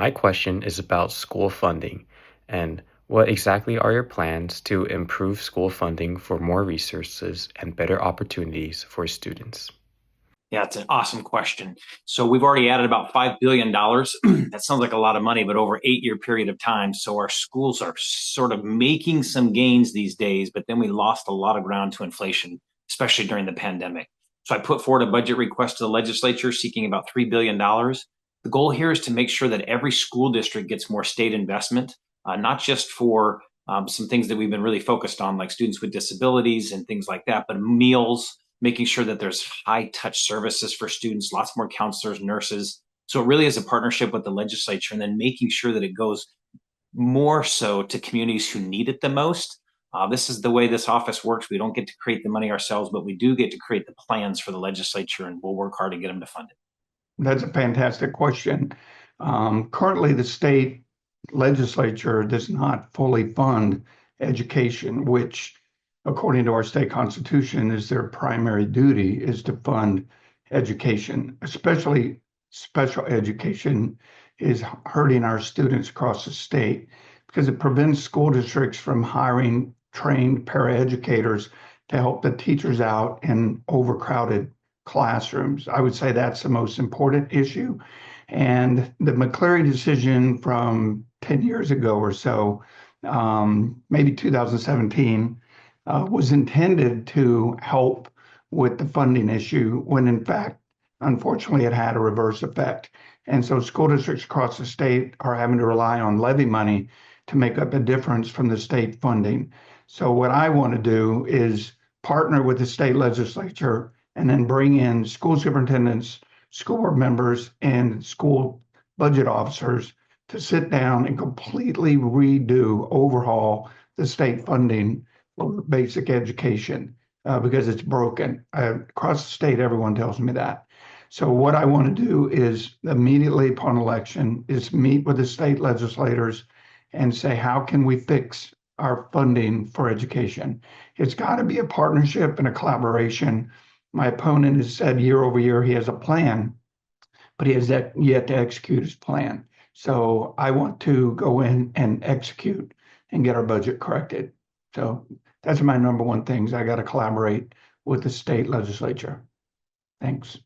My question is about school funding and what exactly are your plans to improve school funding for more resources and better opportunities for students? Yeah, it's an awesome question. So we've already added about $5 billion. That sounds like a lot of money, but over 8-year period of time. So our schools are sort of making some gains these days, but then we lost a lot of ground to inflation, especially during the pandemic. So I put forward a budget request to the legislature seeking about $3 billion. The goal here is to make sure that every school district gets more state investment, not just for some things that we've been really focused on, like students with disabilities and things like that, but meals, making sure that there's high touch services for students, lots more counselors, nurses. So it really is a partnership with the legislature and then making sure that it goes more so to communities who need it the most. This is the way this office works. We don't get to create the money ourselves, but we do get to create the plans for the legislature, and we'll work hard to get them to fund it. That's a fantastic question. Currently, the state legislature does not fully fund education, which, according to our state constitution, is their primary duty is to fund education, especially special education is hurting our students across the state because it prevents school districts from hiring trained paraeducators to help the teachers out in overcrowded classrooms. I would say that's the most important issue. And the McCleary decision from 10 years ago or so, maybe 2017, was intended to help with the funding issue when in fact, unfortunately, it had a reverse effect. And so school districts across the state are having to rely on levy money to make up a difference from the state funding. So what I want to do is partner with the state legislature and then bring in school superintendents, school board members, and school budget officers to sit down and completely overhaul the state funding for basic education because it's broken. Across the state, everyone tells me that. So what I want to do is immediately upon election is meet with the state legislators and say, how can we fix our funding for education? It's got to be a partnership and a collaboration. My opponent has said year over year he has a plan, but he has yet to execute his plan. So I want to go in and execute and get our budget corrected. So that's my number one things. I got to collaborate with the state legislature. Thanks.